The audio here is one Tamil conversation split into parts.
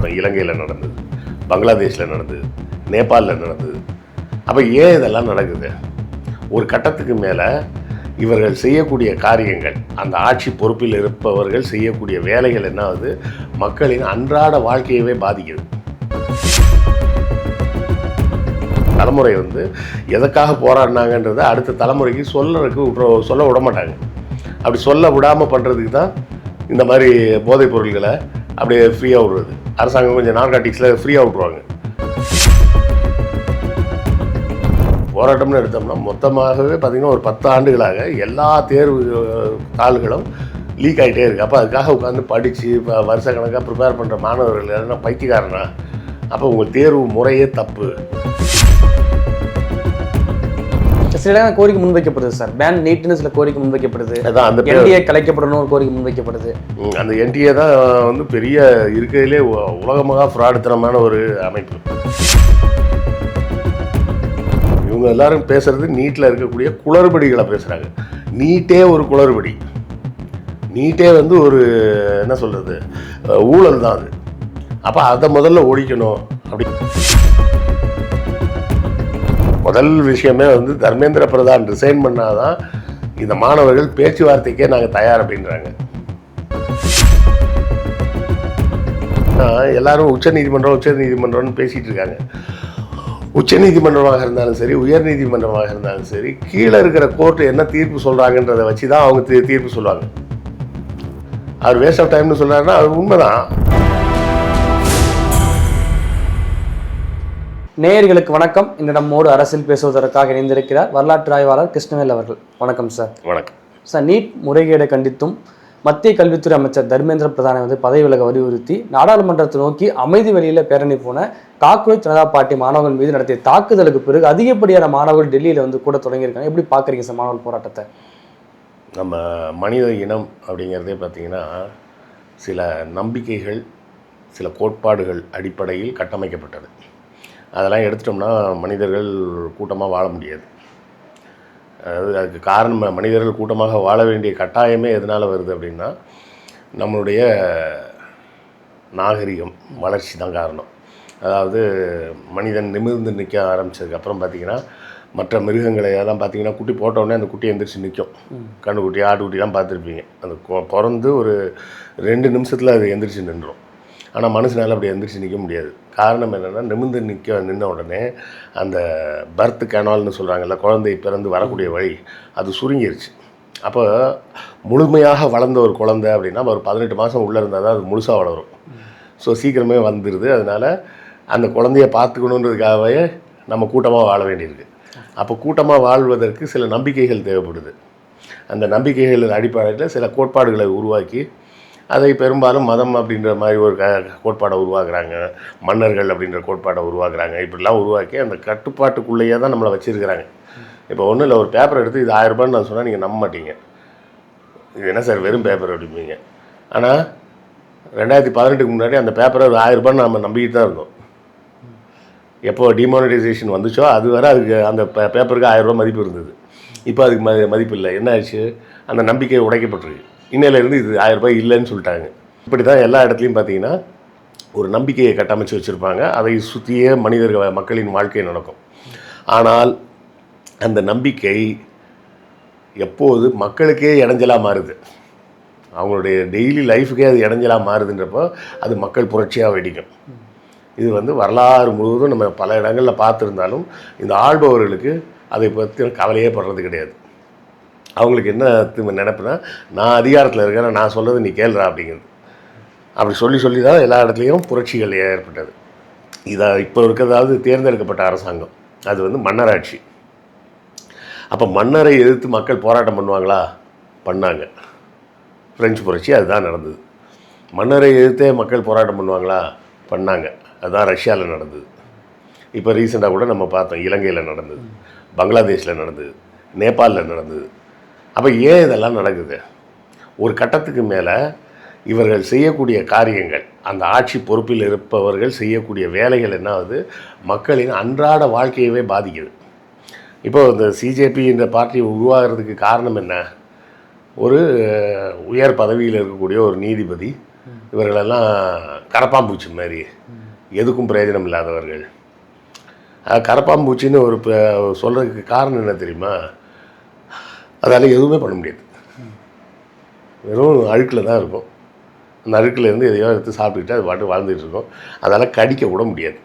பார்த்தோம். இலங்கையில் நடந்தது, பங்களாதேஷில் நடந்தது, நேபாளில் நடந்தது. அப்போ ஏன் இதெல்லாம் நடக்குது? ஒரு கட்டத்துக்கு மேலே இவர்கள் செய்யக்கூடிய காரியங்கள், அந்த ஆட்சி பொறுப்பில் இருப்பவர்கள் செய்யக்கூடிய வேலைகள் என்ன ஆகுது, மக்களின் அன்றாட வாழ்க்கையவே பாதிக்குது. தலைமுறை எதற்காக போராடினாங்கன்றதை அடுத்த தலைமுறைக்கு சொல்ல விட மாட்டாங்க. அப்படி சொல்ல விடாமல் பண்ணுறதுக்கு தான் இந்த மாதிரி போதைப் பொருள்களை அப்படியே ஃப்ரீயாக விடுறது. அரசாங்கம் கொஞ்சம் நார்காட்டிக்ஸில் ஃப்ரீயாக விட்ருவாங்க. போராட்டம்னு எடுத்தோம்னா மொத்தமாகவே பார்த்திங்கன்னா ஒரு 10 ஆண்டுகளாக எல்லா தேர்வு தாள்களும் லீக் ஆகிட்டே இருக்குது. அப்போ அதுக்காக உட்காந்து படித்து வருஷ கணக்காக ப்ரிப்பேர் பண்ணுற மாணவர்கள் எதனா பைத்தியக்காரனா? அப்போ உங்கள் தேர்வு முறையே தப்பு. சில கோரிக்கை முன்வைக்கப்படுது சார். பேன் நீட்னு சில கோரிக்கை முன்வைக்கப்படுது. அதான் அந்த என்டிஏ கலைக்கப்படணும் ஒரு கோரிக்கை முன்வைக்கப்படுது. அந்த என்டிஏ தான் பெரிய இருக்கையிலே உலகமாக ஃப்ராடுத்தனமான ஒரு அமைப்பு. இவங்க எல்லாரும் பேசுறது நீட்டில் இருக்கக்கூடிய குளறுபடிகளை பேசுகிறாங்க. நீட்டே ஒரு குளறுபடி. நீட்டே ஒரு என்ன சொல்கிறது, ஊழல் தான் அது. அப்போ அதை முதல்ல ஒழிக்கணும். அப்படி முதல் விஷயமே தர்மேந்திர பிரதான் ரிசைன் பண்ணாதான் இந்த மாணவர்கள் பேச்சுவார்த்தைக்கே நாங்கள் தயார் அப்படின்றாங்க. எல்லாரும் உச்சநீதிமன்றம்னு பேசிகிட்டு இருக்காங்க. உச்சநீதிமன்றமாக இருந்தாலும் சரி, உயர் நீதிமன்றமாக இருந்தாலும் சரி, கீழே இருக்கிற கோர்ட்டு என்ன தீர்ப்பு சொல்கிறாங்கன்றதை வச்சு தான் அவங்க தீர்ப்பு சொல்லுவாங்க. அவர் வேஸ்ட் ஆஃப் டைம்னு சொல்கிறாருன்னா அது உண்மைதான். நேயர்களுக்கு வணக்கம். இன்று நம்மோடு அரசியல் பேசுவதற்காக இணைந்திருக்கிறார் வரலாற்று ஆய்வாளர் கிருஷ்ணவேல் அவர்கள். வணக்கம் சார். வணக்கம் சார். நீட் முறைகேடை கண்டித்தும் மத்திய கல்வித்துறை அமைச்சர் தர்மேந்திர பிரதானை பதவி விலக வலியுறுத்தி நாடாளுமன்றத்தை நோக்கி அமைதி வழியில் பேரணி போன காக்ரோச் ஜனதா பார்ட்டி மாணவர்கள் மீது நடத்திய தாக்குதலுக்கு பிறகு அதிகப்படியான மாணவர்கள் டெல்லியில் கூட தொடங்கியிருக்காங்க. எப்படி பார்க்குறீங்க சார் மாணவர் போராட்டத்தை? நம்ம மனித இனம் அப்படிங்கிறதே பார்த்திங்கன்னா சில நம்பிக்கைகள், சில கோட்பாடுகள் அடிப்படையில் கட்டமைக்கப்பட்டது. அதெல்லாம் எடுத்துட்டோம்னா மனிதர்கள் கூட்டமாக வாழ முடியாது. அதாவது அதுக்கு காரணம், மனிதர்கள் கூட்டமாக வாழ வேண்டிய கட்டாயமே எதனால் வருது அப்படின்னா நம்மளுடைய நாகரிகம் வளர்ச்சி தான் காரணம். அதாவது மனிதன் நிமிர்ந்து நிற்க ஆரம்பித்ததுக்கப்புறம் பார்த்திங்கன்னா மற்ற மிருகங்களை எல்லாம் பார்த்திங்கன்னா குட்டி போட்டோடனே அந்த குட்டி எந்திரிச்சு நிற்கும். கண்டுக்குட்டி, ஆட்டுக்குட்டிலாம் பார்த்துருப்பீங்க. அந்த பிறந்து ஒரு 2 நிமிஷத்தில் அது எந்திரிச்சு நின்றுடும். ஆனால் மனுஷனால் அப்படி எந்திரிச்சு நிற்க முடியாது. காரணம் என்னென்னா, நிமிர்ந்து நின்ன உடனே அந்த பர்த் கேனால்னு சொல்கிறாங்கல்ல, குழந்தை பிறந்து வரக்கூடிய வழி, அது சுருங்கிருச்சு. அப்போ முழுமையாக வளர்ந்த ஒரு குழந்தை அப்படின்னா ஒரு 18 மாதம் உள்ளே இருந்தால் தான் அது முழுசாக வளரும். ஸோ சீக்கிரமே வந்துடுது. அதனால் அந்த குழந்தைய பார்த்துக்கணுன்றதுக்காகவே நம்ம கூட்டமாக வாழ வேண்டியிருக்கு. அப்போ கூட்டமாக வாழ்வதற்கு சில நம்பிக்கைகள் தேவைப்படுது. அந்த நம்பிக்கைகளின் அடிப்படையில் சில கோட்பாடுகளை உருவாக்கி அதை பெரும்பாலும் மதம் அப்படின்ற மாதிரி ஒரு கோட்பாடை உருவாக்குறாங்க, மன்னர்கள் அப்படின்ற கோட்பாடை உருவாக்குறாங்க. இப்படிலாம் உருவாக்கி அந்த கட்டுப்பாட்டுக்குள்ளேயே தான் நம்மளை வச்சுருக்கிறாங்க. இப்போ ஒன்றும் இல்லை, ஒரு பேப்பர் எடுத்து இது 1000 ரூபான்னு நான் சொன்னால் நீங்கள் நம்ப மாட்டீங்க. இது என்ன சார் வெறும் பேப்பர் அப்படிம்பீங்க. ஆனால் 2018க்கு முன்னாடி அந்த பேப்பரை ஒரு 1000 ரூபான்னு நம்ம நம்பிக்கிட்டு தான் இருந்தோம். எப்போ டிமானிட்டைசேஷன் வந்துச்சோ அது வரை அதுக்கு அந்த பேப்பருக்கு 1000 ரூபா மதிப்பு இருந்தது. இப்போ அதுக்கு மதிப்பு இல்லை. என்ன ஆச்சு? அந்த நம்பிக்கை உடைக்கப்பட்டிருக்கு. இன்னையிலேருந்து இது 1000 ரூபாய் இல்லைன்னு சொல்லிட்டாங்க. இப்படி தான் எல்லா இடத்துலையும் பார்த்தீங்கன்னா ஒரு நம்பிக்கையை கட்டமைச்சு வச்சுருப்பாங்க. அதை சுற்றியே மக்களின் வாழ்க்கை நடக்கும். ஆனால் அந்த நம்பிக்கை எப்போது மக்களுக்கே இடைஞ்சலாக மாறுது, அவங்களுடைய டெய்லி லைஃபுக்கே அது இடைஞ்சலாக மாறுதுன்றப்போ அது மக்கள் புரட்சியாக வெடிக்கும். இது வரலாறு முழுவதும் நம்ம பல இடங்களில் பார்த்துருந்தாலும் இந்த ஆள்பவர்களுக்கு அதை பற்றி கவலையே படுறது கிடையாது. அவங்களுக்கு என்ன நினைப்புனா, நான் அதிகாரத்தில் இருக்கிறேன், நான் சொல்கிறது நீ கேள்றா அப்படிங்கிறது. அப்படி சொல்லி தான் எல்லா இடத்துலையும் புரட்சிகள் ஏற்பட்டது. இதை இப்போ இருக்கிறதாவது தேர்ந்தெடுக்கப்பட்ட அரசாங்கம், அது மன்னராட்சி. அப்போ மன்னரை எதிர்த்து மக்கள் போராட்டம் பண்ணுவாங்களா? பண்ணாங்க. பிரெஞ்சு புரட்சி அதுதான் நடந்தது. மன்னரை எதிர்த்தே மக்கள் போராட்டம் பண்ணுவாங்களா? பண்ணாங்க. அதுதான் ரஷ்யாவில் நடந்தது. இப்போ ரீசெண்டாக கூட நம்ம பார்த்தோம், இலங்கையில் நடந்தது, பங்களாதேஷில் நடந்தது, நேபாளில் நடந்தது. அப்போ ஏன் இதெல்லாம் நடக்குது? ஒரு கட்டத்துக்கு மேலே இவர்கள் செய்யக்கூடிய காரியங்கள், அந்த ஆட்சி பொறுப்பில் இருப்பவர்கள் செய்யக்கூடிய வேலைகள் என்ன ஆகுது, மக்களின் அன்றாட வாழ்க்கையவே பாதிக்குது. இப்போது இந்த சிஜேபி என்ற பார்ட்டி உருவாகிறதுக்கு காரணம் என்ன? ஒரு உயர் பதவியில் இருக்கக்கூடிய ஒரு நீதிபதி இவர்களெல்லாம் கரப்பாம்பூச்சி மாதிரி, எதுக்கும் பிரயோஜனம் இல்லாதவர்கள். கரப்பாம்பூச்சின்னு ஒரு சொல்கிறதுக்கு காரணம் என்ன தெரியுமா? அதால் எதுவுமே பண்ண முடியாது, வெறும் அழுக்கில் தான் இருக்கும். அந்த அழுக்கிலேருந்து எதையோ எடுத்து சாப்பிட்டுக்கிட்டு அது பாட்டு வாழ்ந்துட்டு இருக்கும். அதால் கடிக்க கூட முடியாது.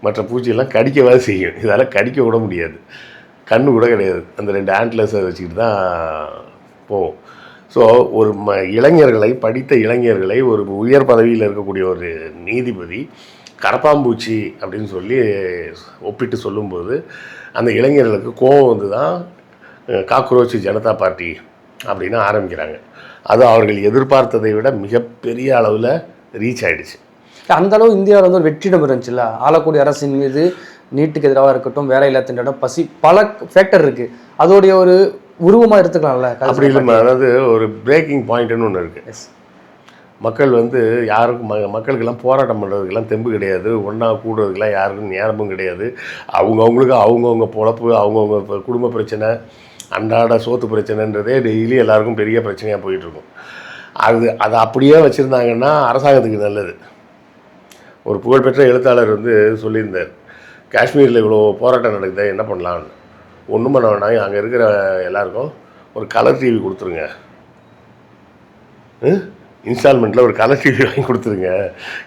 மற்ற பூச்சியெல்லாம் கடிக்கவாது செய்யும், இதால் கடிக்க கூட முடியாது, கண்ணு கூட கிடையாது. அந்த 2 ஆண்ட்லஸை வச்சுக்கிட்டு தான் போகும். ஸோ ஒரு இளைஞர்களை, படித்த இளைஞர்களை ஒரு உயர் பதவியில் இருக்கக்கூடிய ஒரு நீதிபதி கரப்பாம்பூச்சி அப்படின்னு சொல்லி ஒப்பிட்டு சொல்லும்போது அந்த இளைஞர்களுக்கு கோபம் வந்து தான் காக்ரோச் ஜனதா பார்ட்டி அப்படின்னு ஆரம்பிக்கிறாங்க. அது அவர்கள் எதிர்பார்த்ததை விட மிகப்பெரிய அளவில் ரீச் ஆகிடுச்சு. அந்த அளவு இந்தியாவில் வந்து ஒரு வெற்றிடம் இருந்துச்சுல்ல, ஆளக்கூடிய அரசின் மீது நீட்டுக்கு எதிராக இருக்கட்டும், வேலையில்லா திண்டாட்டம், பசி, பல ஃபேக்டர் இருக்குது. அதோடைய ஒரு உருவமாக எடுத்துக்கலாம்ல. அப்படி இல்லை, அதாவது ஒரு பிரேக்கிங் பாயிண்ட்டுன்னு ஒன்று இருக்குது. மக்கள் வந்து யாருக்கும் மக்களுக்கெல்லாம் போராட்டம் பண்ணுறதுக்கெல்லாம் தெம்பு கிடையாது, ஒன்றா கூடுறதுக்கெல்லாம் யாருக்கும் நேரமும் கிடையாது. அவங்கவுங்களுக்கு அவங்கவுங்க பொழப்பு, அவங்கவுங்க குடும்ப பிரச்சனை, அன்றாட சோத்து பிரச்சனைன்றதே டெய்லி எல்லாருக்கும் பெரிய பிரச்சனையாக போயிட்டுருக்கும். அதை அப்படியே வச்சுருந்தாங்கன்னா அரசாங்கத்துக்கு நல்லது. ஒரு புகழ்பெற்ற எழுத்தாளர் வந்து சொல்லியிருந்தார், காஷ்மீரில் இவ்வளோ போராட்டம் நடக்குது, என்ன பண்ணலான்னு. ஒன்றும் பண்ண வேணாம், அங்கே இருக்கிற எல்லாருக்கும் ஒரு கலர் டிவி கொடுத்துருங்க, இன்ஸ்டால்மெண்ட்டில் ஒரு கலர் டிவி வாங்கி கொடுத்துருங்க,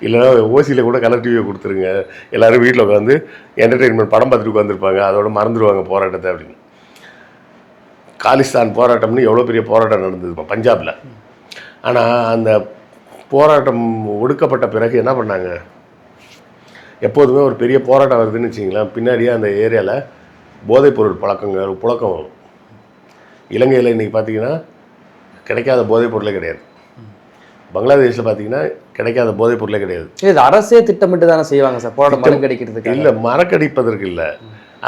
இல்லைனா ஓசியில் கூட கலர் டிவியை கொடுத்துருங்க, எல்லோரும் வீட்டில் உட்காந்து என்டர்டெயின்மெண்ட் படம் பார்த்துட்டு உட்காந்துருப்பாங்க, அதோட மறந்துடுவாங்க போராட்டத்தை அப்படின்னு. காலிஸ்தான் போராட்டம்னு எவ்வளோ பெரிய போராட்டம் நடந்தது பஞ்சாபில். ஆனால் அந்த போராட்டம் ஒடுக்கப்பட்ட பிறகு என்ன பண்ணாங்க? எப்போதுமே ஒரு பெரிய போராட்டம் வருதுன்னு வச்சிங்களேன், பின்னாடியே அந்த ஏரியாவில் போதைப்பொருள் புழக்கம் வரும். இலங்கையில் இன்றைக்கி பார்த்திங்கன்னா கிடைக்காத போதைப் பொருளே கிடையாது. பங்களாதேஷில் பார்த்தீங்கன்னா கிடைக்காத போதைப் பொருளே கிடையாது. இது அரசே திட்டமிட்டு தானே செய்வாங்க சார், போராட்டம் மறக்கடிக்கிறதுக்கு? இல்லை, மறக்கடிப்பதற்கு இல்லை.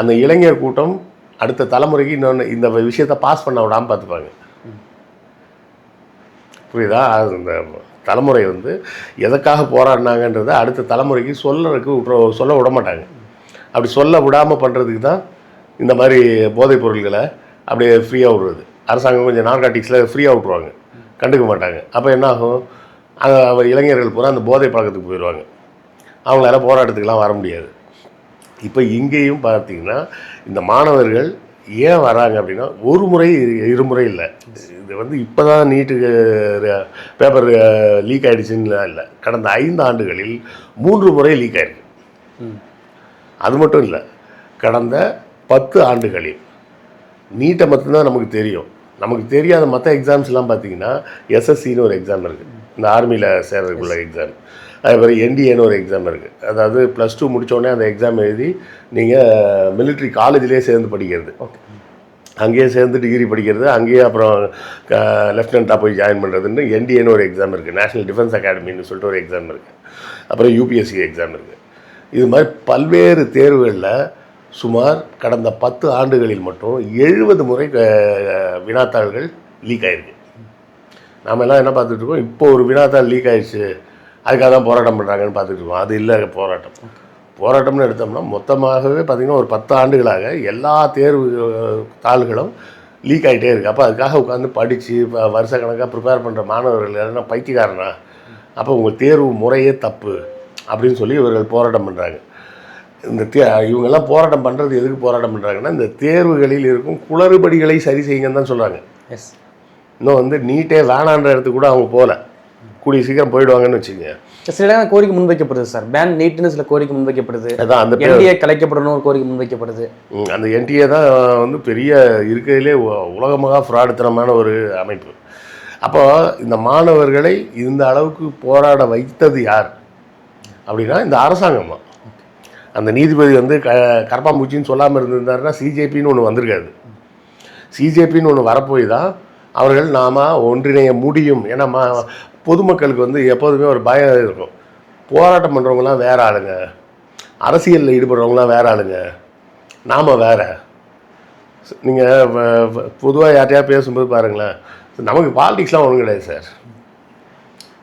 அந்த இளைஞர் கூட்டம் அடுத்த தலைமுறைக்கு இன்னொன்று இந்த விஷயத்தை பாஸ் பண்ண விடாமல் பார்த்துப்பாங்க. புரியுதா? அந்த தலைமுறை வந்து எதுக்காக போராடினாங்கன்றதை அடுத்த தலைமுறைக்கு சொல்ல விட மாட்டாங்க. அப்படி சொல்ல விடாமல் பண்ணுறதுக்கு தான் இந்த மாதிரி போதைப் பொருள்களை அப்படியே ஃப்ரீயாக விடுறது. அரசாங்கம் கொஞ்சம் நார்காட்டிக்ஸில் ஃப்ரீயாக விட்ருவாங்க, கண்டுக்க மாட்டாங்க. அப்போ என்ன ஆகும்? இளைஞர்கள் பூரா அந்த போதை பழக்கத்துக்கு போயிடுவாங்க, அவங்களால போராட்டத்துக்கெலாம் வர முடியாது. இப்போ இங்கேயும் பார்த்திங்கன்னா இந்த மாணவர்கள் ஏன் வராங்க அப்படின்னா, ஒரு முறை இருமுறை இல்லை. இது வந்து இப்போ தான் நீட்டுக்கு பேப்பர் லீக் ஆகிடுச்சுன்னு இல்லை, கடந்த 5 ஆண்டுகளில் 3 முறை லீக் ஆகிருக்கு. அது மட்டும் இல்லை, கடந்த 10 ஆண்டுகளில் நீட்டை மட்டும்தான் நமக்கு தெரியும். நமக்கு தெரியாத மற்ற எக்ஸாம்ஸ்லாம் பார்த்திங்கன்னா எஸ்எஸ்சின்னு ஒரு எக்ஸாம் இருக்குது, இந்த ஆர்மியில் சேர்றதுக்குள்ள எக்ஸாம். அதே மாதிரி என்டிஏன்னு ஒரு எக்ஸாம் இருக்குது. அதாவது +2 முடித்தோடனே அந்த எக்ஸாம் எழுதி நீங்கள் மிலிட்ரி காலேஜ்லேயே சேர்ந்து படிக்கிறது, அங்கேயே சேர்ந்து டிகிரி படிக்கிறது, அங்கேயே அப்புறம் லெஃப்டினண்ட்டாக போய் ஜாயின் பண்ணுறதுன்னு என்டிஏன்னு ஒரு எக்ஸாம் இருக்குது. நேஷ்னல் டிஃபென்ஸ் அகாடமின்னு சொல்லிட்டு ஒரு எக்ஸாம் இருக்குது. அப்புறம் யூபிஎஸ்சி எக்ஸாம் இருக்குது. இது மாதிரி பல்வேறு தேர்வுகளில் சுமார் கடந்த 10 ஆண்டுகளில் மட்டும் 70 முறை வினாத்தாள்கள் லீக் ஆகிருக்கு. நாம் எல்லாம் என்ன பார்த்துட்ருக்கோம்? இப்போ ஒரு வினாத்தாள் லீக் ஆகிடுச்சு, அதுக்காக தான் போராட்டம் பண்ணுறாங்கன்னு பார்த்துட்ருக்கோம். அது இல்லை போராட்டம்னு எடுத்தோம்னா மொத்தமாகவே பார்த்திங்கன்னா ஒரு 10 ஆண்டுகளாக எல்லா தேர்வு தாள்களும் லீக் ஆகிட்டே இருக்குது. அப்போ அதுக்காக உட்காந்து படித்து வருஷ கணக்காக ப்ரிப்பேர் பண்ணுற மாணவர்கள் எல்லாம் பைத்தியக்காரனா? அப்போ உங்கள் தேர்வு முறையே தப்பு அப்படின்னு சொல்லி இவர்கள் போராட்டம் பண்ணுறாங்க. இந்த இவங்கெல்லாம் போராட்டம் பண்ணுறது எதுக்கு போராட்டம் பண்ணுறாங்கன்னா, இந்த தேர்வுகளில் இருக்கும் குளறுபடிகளை சரி செய்யுங்கன்னு தான் சொல்கிறாங்க. இன்னும் வந்து நீட்டே வேணான்ற இடத்துக்கு கூட அவங்க போகல, கூடிய சீக்கிரம் போயிடுவாங்கன்னு வச்சுக்கோங்க. சில கோரிக்கை முன்வைக்கப்படுது சார், பேன் நீட்னு சில கோரிக்கை முன்வைக்கப்படுது. அதான் அந்த என்டிஏ கலைக்கப்படணும் ஒரு கோரிக்கை முன்வைக்கப்படுது. அந்த என்டிஏ தான் வந்து பெரிய இருக்கிறதுலே உலகமாக ஃப்ராடுத்தனமான ஒரு அமைப்பு. அப்போ இந்த மாணவர்களை இந்த அளவுக்கு போராட வைத்தது யார் அப்படின்னா இந்த அரசாங்கம் தான். அந்த நீதிபதி வந்து கரப்பாம்பூச்சின்னு சொல்லாமல் இருந்திருந்தாருன்னா சிஜேபின்னு ஒன்று வந்திருக்காது. சிஜேபின்னு ஒன்று வரப்போய் தான் அவர்கள் நாம் ஒன்றிணைய முடியும். ஏன்னா பொதுமக்களுக்கு வந்து எப்போதுமே ஒரு பயம் இருக்கும். போராட்டம் பண்ணுறவங்களாம் வேறு ஆளுங்க, அரசியலில் ஈடுபடுறவங்களாம் வேறு ஆளுங்க, நாம் வேறு. நீங்கள் பொதுவாக யார்ட்டையா பேசும்போது பாருங்களேன், நமக்கு பாலிடிக்ஸ்லாம் ஒன்றும் கிடையாது சார்,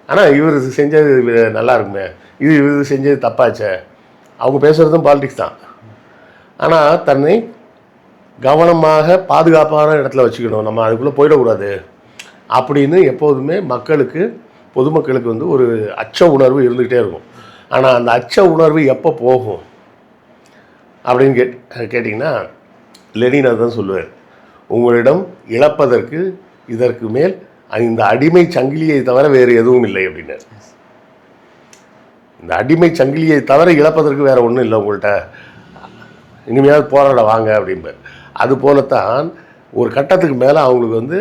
ஆனால் இவர் செஞ்சது நல்லா இருக்குமே, இவர் செஞ்சது தப்பாச்சே, அவங்க பேசுகிறதும் பாலிடிக்ஸ் தான். ஆனால் தன்னை கவனமாக பாதுகாப்பான இடத்துல வச்சுக்கணும், நம்ம அதுக்குள்ளே போயிடக்கூடாது அப்படின்னு எப்போதுமே மக்களுக்கு பொதுமக்களுக்கு வந்து ஒரு அச்ச உணர்வு இருந்துக்கிட்டே இருக்கும். ஆனால் அந்த அச்ச உணர்வு எப்போ போகும் அப்படின்னு கேட்டிங்கன்னா லெனின் தான் சொல்லுவார், உங்களிடம் இழப்பதற்கு இதற்கு மேல் இந்த அடிமை சங்கிலியை தவிர வேறு எதுவும் இல்லை அப்படின்னாரு. இந்த அடிமை சங்கிலியை தவிர இழப்பதற்கு வேறு ஒன்றும் இல்லை உங்கள்கிட்ட, இனிமையாவது போராட வாங்க அப்படிம்பார். அது போலத்தான் ஒரு கட்டத்துக்கு மேலே அவங்களுக்கு வந்து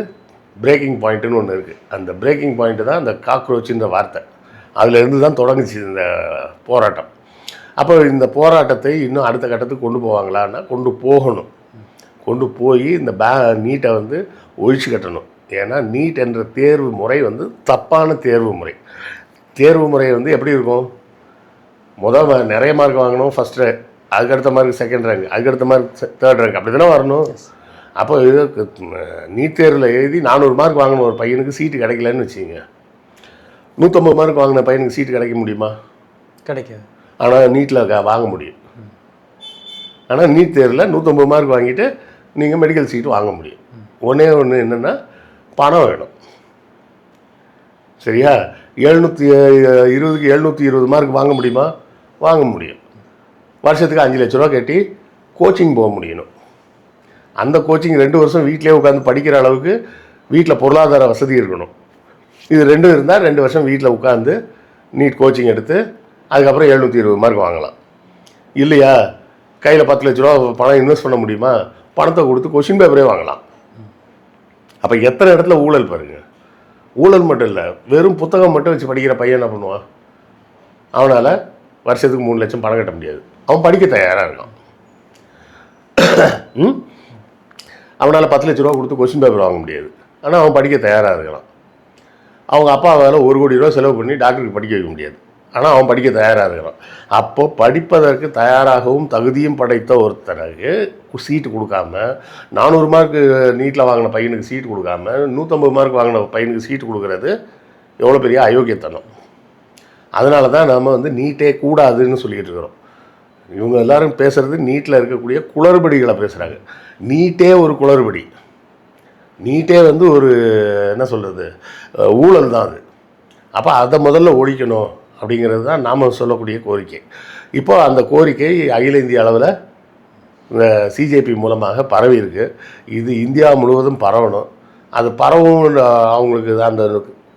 பிரேக்கிங் பாயிண்ட்டுன்னு ஒன்று இருக்குது. அந்த பிரேக்கிங் பாயிண்ட்டு தான் அந்த காக்ரோச்சுன்ற வார்த்தை. அதிலேருந்து தான் தொடங்குச்சு இந்த போராட்டம். அப்போ இந்த போராட்டத்தை இன்னும் அடுத்த கட்டத்துக்கு கொண்டு போவாங்களான்னா கொண்டு போகணும். கொண்டு போய் இந்த நீட்டை வந்து ஒழிச்சு கட்டணும். ஏன்னா நீட் என்ற தேர்வு முறை வந்து தப்பான தேர்வு முறை. தேர்வு முறை வந்து எப்படி இருக்கும், நிறைய மார்க் வாங்கணும் ஃபஸ்ட் ரேங்க், அதுக்கடுத்த மார்க் செகண்ட் ரேங்க், அதுக்கடுத்த மார்க் தேர்ட் ரேங்க், அப்படி தானே வரணும். அப்போ இது நீட் தேர்வில் எழுதி 400 மார்க் வாங்கின ஒரு பையனுக்கு சீட்டு கிடைக்கலன்னு வச்சுங்க, 150 மார்க் வாங்கின பையனுக்கு சீட்டு கிடைக்க முடியுமா? கிடைக்காது. ஆனால் நீட்டில் வாங்க முடியும். ஆனால் நீட் தேர்வில் 150 மார்க் வாங்கிட்டு நீங்கள் மெடிக்கல் சீட்டு வாங்க முடியும். ஒன்று என்னென்னா பணம் வேணும். சரியா? 720க்கு 720 மார்க் வாங்க முடியுமா? வாங்க முடியும். வருஷத்துக்கு 5 லட்ச ரூபா கட்டி கோச்சிங் போக முடியணும். அந்த கோச்சிங் 2 வருஷம் வீட்டிலே உட்காந்து படிக்கிற அளவுக்கு வீட்டில் பொருளாதார வசதி இருக்கணும். இது 2 இருந்தால் 2 வருஷம் வீட்டில் உட்காந்து நீட் கோச்சிங் எடுத்து அதுக்கப்புறம் 720 மார்க் வாங்கலாம். இல்லையா, கையில் 10 லட்ச ரூபா பணம் இன்வெஸ்ட் பண்ண முடியுமா? பணத்தை கொடுத்து கொஷின் பேப்பரே வாங்கலாம். அப்போ எத்தனை இடத்துல ஊழல் பாருங்கள். ஊழல் மட்டும் இல்லை, வெறும் புத்தகம் மட்டும் வச்சு படிக்கிற பையன் என்ன பண்ணுவான்? அவனால் வருஷத்துக்கு 3 லட்சம் பணம் கட்ட முடியாது. அவன் படிக்க தயாராக இருக்கான். அவனால் 10 லட்ச ரூபா கொடுத்து கொஸ்டின் பேப்பர் வாங்க முடியாது. ஆனால் அவன் படிக்க தயாராக இருக்கலாம். அவங்க அப்பாவால் 1 கோடி ரூபா செலவு பண்ணி டாக்டருக்கு படிக்க வைக்க முடியாது. ஆனால் அவன் படிக்க தயாராக இருக்கிறான். அப்போது படிப்பதற்கு தயாராகவும் தகுதியும் படைத்த ஒருத்தருக்கு சீட்டு கொடுக்காம, 400 மார்க் நீட்டில் வாங்கின பையனுக்கு சீட்டு கொடுக்காம 150 மார்க் வாங்கின பையனுக்கு சீட்டு கொடுக்குறது எவ்வளோ பெரிய அயோக்கியத்தனம். அதனால தான் நம்ம வந்து நீட்டே கூடாதுன்னு சொல்லிக்கிட்டு இருக்கிறோம். இவங்க எல்லோரும் பேசுகிறது நீட்டில் இருக்கக்கூடிய குளறுபடிகளை பேசுகிறாங்க. நீட்டே ஒரு குளறுபடி. நீட்டே வந்து ஒரு என்ன சொல்கிறது, ஊழல் தான் அது. அப்போ அதை முதல்ல ஒழிக்கணும் அப்படிங்கிறது தான் நாம் சொல்லக்கூடிய கோரிக்கை. இப்போ அந்த கோரிக்கை அகில இந்திய அளவில் இந்த சிஜேபி மூலமாக பரவி இருக்கு. இது இந்தியா முழுவதும் பரவணும். அது பரவும் அவங்களுக்கு அந்த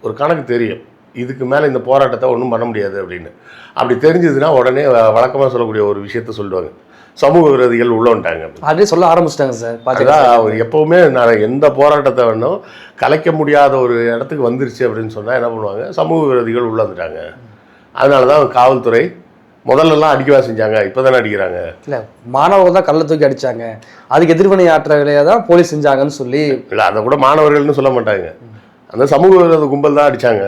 ஒரு கணக்கு தெரியும். இதுக்கு மேலே இந்த போராட்டத்தை ஒன்றும் பண்ண முடியாது அப்படின்னு. அப்படி தெரிஞ்சதுன்னா உடனே வழக்கமாக சொல்லக்கூடிய ஒரு விஷயத்த சொல்லுவாங்க, சமூக விரோதிகள் உள்ள வந்துட்டாங்க. அதே சொல்ல ஆரம்பிச்சிட்டாங்க சார். அதான் எப்போவுமே நான் எந்த போராட்டத்தை வேணும் கலைக்க முடியாத ஒரு இடத்துக்கு வந்துருச்சு அப்படின்னு சொன்னால் என்ன பண்ணுவாங்க, சமூக விரோதிகள் உள்ள வந்துட்டாங்க. அதனால தான் காவல்துறை முதல்லலாம் அடிக்கவா செஞ்சாங்க, இப்போ தானே அடிக்கிறாங்க. இல்லை, மாணவர்கள் தான் கல்லை தூக்கி அடித்தாங்க, அதுக்கு எதிர்வினை ஆற்ற வேலையாக தான் போலீஸ் செஞ்சாங்கன்னு சொல்லி. இல்லை, அதை கூட மாணவர்கள்னு சொல்ல மாட்டாங்க, அந்த சமூக விரோத கும்பல் தான் அடித்தாங்க.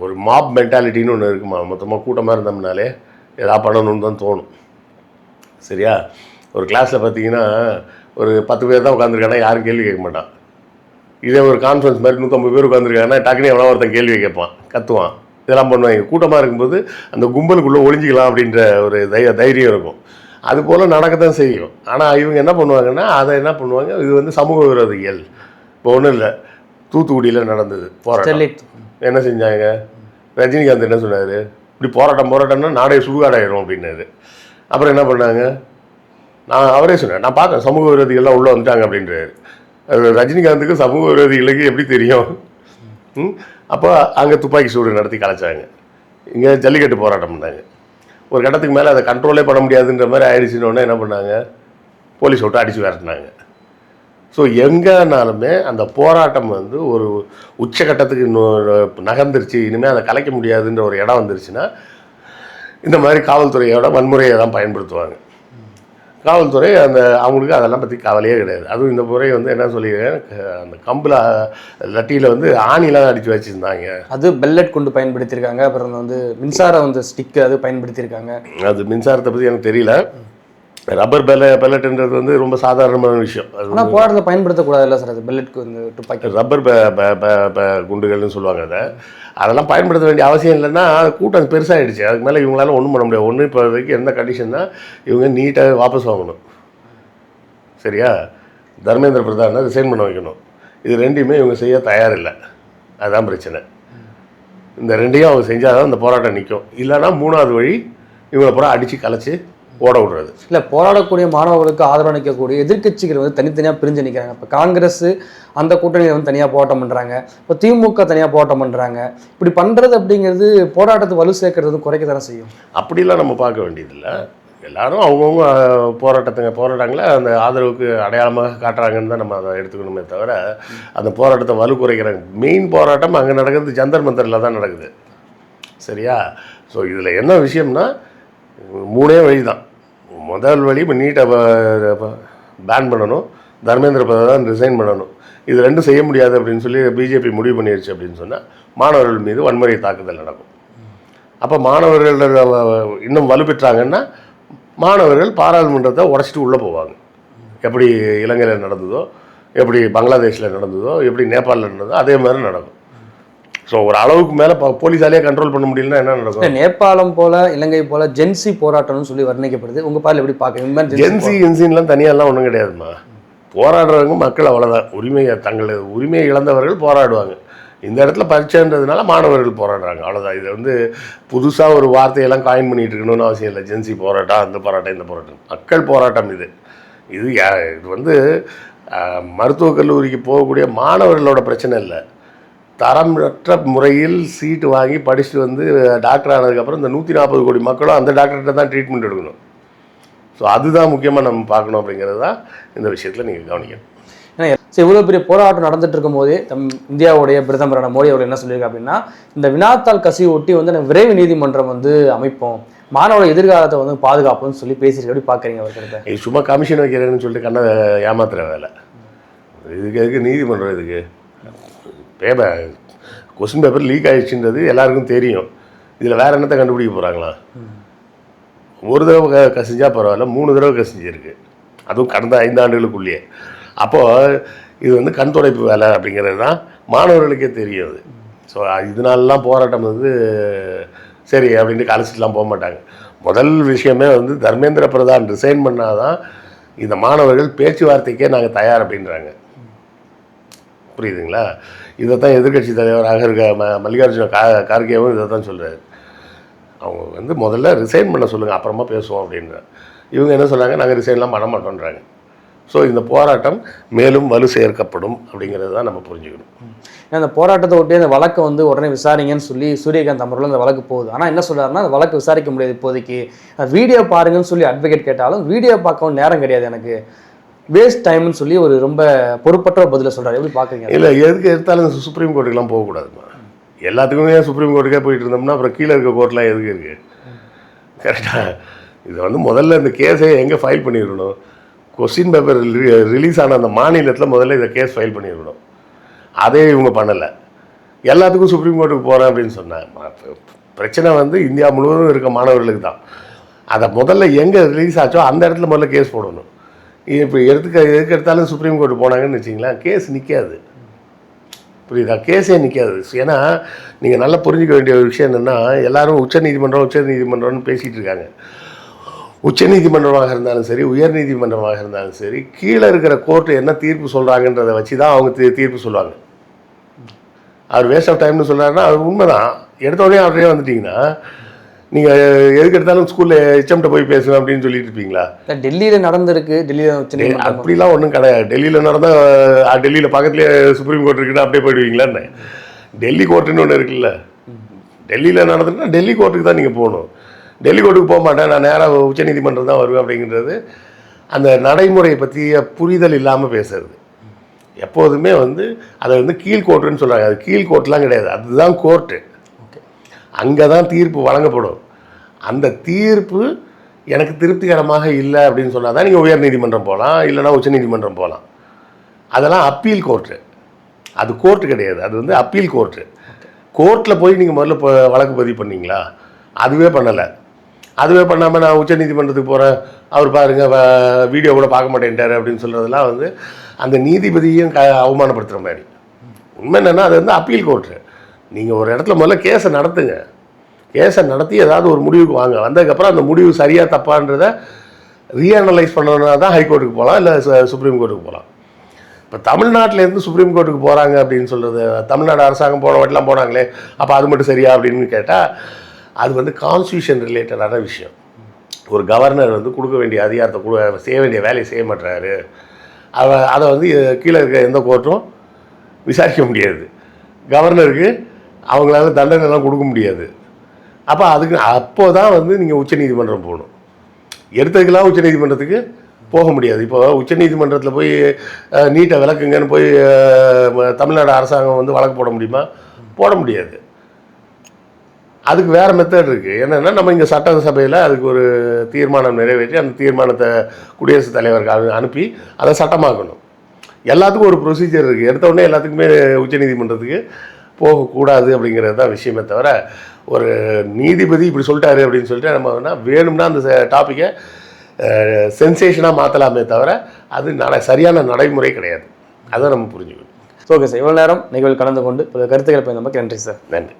ஒரு மாப் மென்டாலிட்டின்னு ஒன்று இருக்குமா, மொத்தமாக கூட்டமாக இருந்தோம்னாலே எதாவது பண்ணணும்னு தான் தோணும். சரியா? ஒரு கிளாஸில் பார்த்தீங்கன்னா ஒரு 10 பேர் தான் உட்காந்துருக்காங்கன்னா யாரும் கேள்வி கேட்க மாட்டான். இதே ஒரு கான்ஃபரன்ஸ் மாதிரி 150 பேர் உட்காந்துருக்காங்கன்னா டக்குனு எவ்வளோ ஒருத்தன் கேள்வி கேட்பான், கத்துவான், இதெல்லாம் பண்ணுவாங்க. கூட்டமாக இருக்கும்போது அந்த கும்பலுக்குள்ளே ஒளிஞ்சிக்கலாம் அப்படின்ற ஒரு தைரியம் இருக்கும். அதுபோல் நடக்கத்தான் செய்யும். ஆனால் இவங்க என்ன பண்ணுவாங்கன்னா அதை என்ன பண்ணுவாங்க, இது வந்து சமூக விரோதிகள். இப்போ ஒன்றும் இல்லை, தூத்துக்குடியில் நடந்தது போராட்டம். என்ன செஞ்சாங்க, ரஜினிகாந்த் என்ன சொன்னார், இப்படி போராட்டம்னா நாடே சுடுகாடாயிரும் அப்படின்னாரு. அப்புறம் என்ன பண்ணாங்க, அவரே சொன்னேன், நான் பார்த்தேன் சமூக விரோதிகள்லாம் உள்ளே வந்துட்டாங்க அப்படின்றாரு. ரஜினிகாந்துக்கு சமூக விரோதிகளுக்கு எப்படி தெரியும்? அப்போ அங்கே துப்பாக்கி சூடு நடத்தி கலைச்சாங்க. இங்கே ஜல்லிக்கட்டு போராட்டம் பண்ணாங்க. ஒரு கட்டத்துக்கு மேலே அதை கண்ட்ரோலே பண்ண முடியாதுன்ற மாதிரி ஆயிடுச்சுன்னொன்னே என்ன பண்ணாங்க, போலீஸ் விட்டு அடித்து விரட்டினாங்க. ஸோ எங்கேனாலுமே அந்த போராட்டம் வந்து ஒரு உச்சகட்டத்துக்கு நகர்ந்துருச்சு, இனிமேல் அதை கலைக்க முடியாதுன்ற ஒரு இடம் வந்துருச்சுன்னா இந்த மாதிரி காவல்துறையோட வன்முறையை தான் பயன்படுத்துவாங்க. காவல்துறை அவங்களுக்கு அதெல்லாம் பற்றி கவலையே கிடையாது. அதுவும் இந்த முறை வந்து என்ன சொல்லியிருக்கேன், அந்த கம்பில் லட்டியில் வந்து ஆணிலாம் அடித்து வச்சுருந்தாங்க. அது பெல்லட் கொண்டு பயன்படுத்தியிருக்காங்க. அப்புறம் வந்து மின்சாரம் வந்து ஸ்டிக்கு அது பயன்படுத்தியிருக்காங்க. அது மின்சாரத்தை பற்றி எனக்கு தெரியல. ரப்பர் பெல்லட்ன்றது வந்து ரொம்ப சாதாரணமான விஷயம். ஆனால் போராட்டத்தை பயன்படுத்தக்கூடாது இல்லை சார், அது பெல்லட்க்கு வந்து துப்பாக்கி ரப்பர் குண்டுகள்னு சொல்லுவாங்க. அதெல்லாம் பயன்படுத்த வேண்டிய அவசியம் இல்லைன்னா கூட்டம் பெருசாகிடுச்சு. அதுக்கு மேலே இவங்களால ஒன்றும் பண்ண முடியாது. ஒன்று இப்போ வரைக்கும் என்ன கண்டிஷன்னா இவங்க நீட்டாக வாபஸ் வாங்கணும். சரியா? தர்மேந்திர பிரதானை ரிசைன் பண்ண வைக்கணும். இது ரெண்டையுமே இவங்க செய்ய தயாரில்லை. அதுதான் பிரச்சனை. இந்த ரெண்டையும் அவங்க செஞ்சால் தான் இந்த போராட்டம் நிற்கும். இல்லைன்னா 3வது வழி இவங்களை பூரா அடித்து கலைச்சி ஓட விடுறது. இல்லை, போராடக்கூடிய மாணவர்களுக்கு ஆதரவு நிற்கக்கூடிய எதிர்க்கட்சிகள் வந்து தனித்தனியாக பிரிஞ்சு நிற்கிறாங்க. இப்போ காங்கிரஸ் அந்த கூட்டணியை வந்து தனியாக போராட்டம் பண்ணுறாங்க, இப்போ திமுக தனியாக போராட்டம் பண்ணுறாங்க. இப்படி பண்ணுறது அப்படிங்கிறது போராட்டத்தை வலு சேர்க்கறது வந்து குறைக்க தானே செய்யும். அப்படிலாம் நம்ம பார்க்க வேண்டியதில்லை. எல்லாரும் அவங்கவுங்க போராட்டங்களை அந்த ஆதரவுக்கு அடையாளமாக காட்டுறாங்கன்னு தான் நம்ம அதை எடுத்துக்கணுமே தவிர அந்த போராட்டத்தை வலு குறைக்கிறாங்க. மெயின் போராட்டம் அங்கே நடக்கிறது ஜந்தர் மந்தரில் தான் நடக்குது. சரியா? ஸோ இதில் என்ன விஷயம்னா 3 வழி தான். முதல் வழி இப்போ நீட்டை பேன் பண்ணணும், தர்மேந்திர பிரதான் ரிசைன் பண்ணணும். இது ரெண்டும் செய்ய முடியாது அப்படின்னு சொல்லி பிஜேபி முடிவு பண்ணிடுச்சு அப்படின்னு சொன்னால் மாணவர்கள் மீது வன்முறை தாக்குதல் நடக்கும். அப்போ மாணவர்கள் இன்னும் வலுப்பெற்றாங்கன்னா மாணவர்கள் பாராளுமன்றத்தை உடச்சிட்டு உள்ளே போவாங்க. எப்படி இலங்கையில் நடந்ததோ, எப்படி பங்களாதேஷில் நடந்ததோ, எப்படி நேபாளில் நடந்ததோ அதே மாதிரி நடக்கும். ஸோ ஒரு அளவுக்கு மேலே போலீஸாலேயே கண்ட்ரோல் பண்ண முடியலன்னா என்ன நடக்கும்? நேபாளம் போல இலங்கை போல ஜென்சி போராட்டம்னு சொல்லி வர்ணிக்கப்படுது. உங்கள் பார்வையில் எப்படி பார்க்க? ஜென்சி இன்சின்லாம் தனியாலாம் ஒன்றும் கிடையாதுமா. போராடுறவங்க மக்கள் அவ்வளோதான். தங்களது உரிமையை இழந்தவர்கள் போராடுவாங்க. இந்த இடத்துல பரீட்சைன்றதுனால மாணவர்கள் போராடுறாங்க, அவ்வளோதான். இதை வந்து புதுசாக ஒரு வார்த்தையெல்லாம் காயின் பண்ணிகிட்டு இருக்கணும்னு அவசியம் இல்லை. ஜென்சி போராட்டம், அந்த போராட்டம், இந்த போராட்டம், மக்கள் போராட்டம். இது வந்து மருத்துவக் கல்லூரிக்கு போகக்கூடிய மாணவர்களோட பிரச்சனை இல்லை. தரமற்ற முறையில் சீட்டு வாங்கி படிச்சுட்டு வந்து டாக்டர் ஆனதுக்கப்புறம் இந்த 140 கோடி மக்களும் அந்த டாக்டர்கிட்ட தான் ட்ரீட்மெண்ட் எடுக்கணும். ஸோ அதுதான் முக்கியமாக நம்ம பார்க்கணும். அப்படிங்கிறது தான் இந்த விஷயத்தில் நீங்கள் கவனிக்கணும். ஏன்னா இவ்வளோ பெரிய போராட்டம் நடந்துட்டு இருக்கும் போதே இந்தியாவுடைய பிரதமரான மோடி அவர்கள் என்ன சொல்லியிருக்காங்க அப்படின்னா, இந்த வினாத்தாள் கசிவு ஒட்டி வந்து விரைவு நீதிமன்றம் வந்து அமைப்போம், மாணவரோட எதிர்காலத்தை வந்து பாதுகாப்புன்னு சொல்லி பேசிட்டு எப்படி பார்க்குறீங்க அவர்கிட்ட? இது சும்மா கமிஷன் வைக்கிறேன்னு சொல்லிட்டு கண்ணை ஏமாத்துற வேலை. இதுக்கு நீதிமன்றம் இதுக்கு கொஸ்டின் பேப்பர் லீக் ஆகிடுச்சுன்றது எல்லாருக்கும் தெரியும். இதில் வேறு என்னத்தை கண்டுபிடிக்க போகிறாங்களா? ஒரு தடவை கசிஞ்சால் பரவாயில்ல, 3 தடவை கசிஞ்சிருக்கு, அதுவும் கடந்த 5 ஆண்டுகளுக்குள்ளேயே. அப்போது இது வந்து கண் துடைப்பு வேலை அப்படிங்கிறது தான் மாணவர்களுக்கே தெரியும். அது ஸோ இதனாலலாம் போராட்டம் வந்து சரி அப்படின்ட்டு கலைச்சிட்டுலாம் போக மாட்டாங்க. முதல் விஷயமே வந்து தர்மேந்திர பிரதான் ரிசைன் பண்ணாதான் இந்த மாணவர்கள் பேச்சுவார்த்தைக்கே நாங்கள் தயார் அப்படின்றாங்க. புரியுதுங்களா? இதை தான் எதிர்கட்சி தலைவராக இருக்க மல்லிகார்ஜுன கார்கேவும் இதை தான் சொல்கிறாரு. அவங்க வந்து முதல்ல ரிசைன் பண்ண சொல்லுங்கள், அப்புறமா பேசுவோம் அப்படின்றாங்க. இவங்க என்ன சொல்கிறாங்க, நாங்கள் ரிசைன்லாம் பண்ண மாட்டோன்றாங்க. ஸோ இந்த போராட்டம் மேலும் வலு சேர்க்கப்படும் அப்படிங்கிறது தான் நம்ம புரிஞ்சுக்கணும். ஏன்னா அந்த போராட்டத்தை ஒட்டி அந்த வழக்கை வந்து உடனே விசாரிங்கன்னு சொல்லி சூரியகாந்த் அமர்வில் அந்த வழக்கு போகுது. ஆனால் என்ன சொல்கிறாருன்னா, அந்த வழக்கு விசாரிக்க முடியாது இப்போதைக்கு, வீடியோ பாருங்கன்னு சொல்லி அட்வொகேட் கேட்டாலும் வீடியோ பார்க்கவும் நேரம் கிடையாது எனக்கு, வேஸ்ட் டைம்னு சொல்லி ஒரு ரொம்ப பொறுப்பற்ற பதிலை சொல்கிறார். எப்படி பார்க்குறீங்க? இல்லை, எதுக்கு எடுத்தாலும் சுப்ரீம் கோர்ட்டுக்கெலாம் போகக்கூடாதுமா. எல்லாத்துக்குமே சுப்ரீம் கோர்ட்டுக்கே போயிட்டு இருந்தோம்னா அப்புறம் கீழே இருக்க கோர்ட்லாம் எதுக்கு இருக்குது? கரெக்டாக. இது வந்து முதல்ல இந்த கேஸை எங்கே ஃபைல் பண்ணிடணும், கொஸ்டின் பேப்பர் ரிலீஸ் ஆன அந்த மாநிலத்தில் முதல்ல இதை கேஸ் ஃபைல் பண்ணியிருக்கணும். அதே இவங்க பண்ணலை. எல்லாத்துக்கும் சுப்ரீம் கோர்ட்டுக்கு போகிறேன் அப்படின்னு சொன்னாங்க. பிரச்சனை வந்து இந்தியா முழுவதும் இருக்க மாணவர்களுக்கு தான். அதை முதல்ல எங்கே ரிலீஸ் ஆச்சோ அந்த இடத்துல முதல்ல கேஸ் போடணும். இப்போ எதுக்கு எடுத்தாலும் சுப்ரீம் கோர்ட்டு போனாங்கன்னு வச்சிங்களேன், கேஸ் நிற்காது. புரியுதா? கேஸே நிற்காது. ஏன்னா நீங்கள் நல்லா புரிஞ்சிக்க வேண்டிய ஒரு விஷயம் என்னென்னா, எல்லோரும் உச்சநீதிமன்றம்னு பேசிகிட்டு இருக்காங்க. உச்சநீதிமன்றமாக இருந்தாலும் சரி, உயர்நீதிமன்றமாக இருந்தாலும் சரி, கீழே இருக்கிற கோர்ட்டு என்ன தீர்ப்பு சொல்கிறாங்கன்றதை வச்சு தான் அவங்க தீர்ப்பு சொல்லுவாங்க. அவர் வேஸ்ட் ஆஃப் டைம்னு சொல்கிறாருன்னா அது உண்மை தான். எடுத்த உடனே அவரே வந்துட்டிங்கன்னா நீங்கள் எதுக்கு எடுத்தாலும் ஸ்கூலில் ஹெச்எம்கிட்ட போய் பேசுவேன் அப்படின்னு சொல்லிட்டு இருப்பீங்களா? டெல்லியில் நடந்திருக்கு, டெல்லியில் அப்படிலாம் ஒன்றும் கிடையாது. டெல்லியில் நடந்தால் டெல்லியில் பக்கத்துலேயே சுப்ரீம் கோர்ட் இருக்குன்னா அப்படியே போயிடுவீங்களான்னு. டெல்லி கோர்ட்டுன்னு ஒன்று இருக்குல்ல, டெல்லியில் நடந்துட்டுனா டெல்லி கோர்ட்டுக்கு தான் நீங்கள் போகணும். டெல்லி கோர்ட்டுக்கு போக மாட்டேன், நான் நேராக உச்சநீதிமன்றம் தான் வருவேன் அப்படிங்கிறது அந்த நடைமுறை பற்றிய புரிதல் இல்லாமல் பேசுறது. எப்போதுமே வந்து அதை வந்து கீழ்கோர்ட்டுன்னு சொல்கிறாங்க. அது கீழ்கோர்ட்லாம் கிடையாது, அதுதான் கோர்ட்டு. அங்கே தான் தீர்ப்பு வழங்கப்படும். அந்த தீர்ப்பு எனக்கு திருப்திகரமாக இல்லை அப்படின்னு சொன்னால் தான் நீங்கள் உயர்நீதிமன்றம் போகலாம், இல்லைனா உச்சநீதிமன்றம் போகலாம். அதெல்லாம் அப்பீல் கோர்ட்டு, அது கோர்ட்டு கிடையாது, அது வந்து அப்பீல் கோர்ட்டு. கோர்ட்டில் போய் நீங்கள் முதல்ல வழக்கு பதிவு பண்ணிங்களா? அதுவே பண்ணலை. அதுவே பண்ணாமல் நான் உச்சநீதிமன்றத்துக்கு போகிறேன், அவர் பாருங்கள் வீடியோ கூட பார்க்க மாட்டேன்ட்டார் அப்படின்னு சொல்கிறதெல்லாம் வந்து அந்த நீதிபதியும் அவமானப்படுத்துகிற மாதிரி. உண்மை என்னென்னா அது வந்து அப்பீல் கோர்ட்டு. நீங்கள் ஒரு இடத்துல முதல்ல கேஸை நடத்துங்க, கேஸை நடத்தி ஏதாவது ஒரு முடிவுக்கு வாங்க. வந்ததுக்கப்புறம் அந்த முடிவு சரியாக தப்பான்றதை ரீஅனலைஸ் பண்ணணுன்னா தான் ஹைகோர்ட்டுக்கு போகலாம், இல்லை சுப்ரீம் கோர்ட்டுக்கு போகலாம். இப்போ தமிழ்நாட்டிலேருந்து சுப்ரீம் கோர்ட்டுக்கு போகிறாங்க அப்படின்னு சொல்கிறது, தமிழ்நாடு அரசாங்கம் போன வாட்டிலாம் போனாங்களே, அப்போ அது மட்டும் சரியா அப்படின்னு கேட்டால் அது வந்து கான்ஸ்டியூஷன் ரிலேட்டடான விஷயம். ஒரு கவர்னர் வந்து கொடுக்க வேண்டிய அதிகாரத்தை செய்ய வேண்டிய வேலையை செய்ய மாட்டாரு, அதை வந்து கீழே இருக்க எந்த கோர்ட்டும் விசாரிக்க முடியாது. கவர்னருக்கு அவங்களால தண்டனைலாம் கொடுக்க முடியாது. அப்போ தான் வந்து நீங்கள் உச்சநீதிமன்றம் போகணும். எடுத்ததுக்கெல்லாம் உச்சநீதிமன்றத்துக்கு போக முடியாது. இப்போ உச்சநீதிமன்றத்தில் போய் நீட்டை விளக்குங்கன்னு போய் தமிழ்நாடு அரசாங்கம் வந்து வழக்கு போட முடியுமா? போட முடியாது. அதுக்கு வேறு மெத்தட் இருக்குது. என்னென்னா, நம்ம இங்கே சட்டசபையில் அதுக்கு ஒரு தீர்மானம் நிறைவேற்றி அந்த தீர்மானத்தை குடியரசுத் தலைவருக்கு அனுப்பி அதை சட்டமாக்கணும். எல்லாத்துக்கும் ஒரு ப்ரொசீஜர் இருக்குது. எடுத்தோடனே எல்லாத்துக்குமே உச்சநீதிமன்றத்துக்கு போகக்கூடாது அப்படிங்கிறது தான் விஷயமே தவிர, ஒரு நீதிபதி இப்படி சொல்லிட்டாரு அப்படின்னு சொல்லிட்டு நம்ம வேணும்னா அந்த டாப்பிக்கை சென்சேஷனாக மாற்றலாமே தவிர அது சரியான நடைமுறை கிடையாது. அதை நம்ம புரிஞ்சுக்கணும். ஓகே சார், இவ்வளோ நேரம் நிகழ்வு கலந்து கொண்டு கருத்துக்கள் நமக்கு நன்றி சார். நன்றி.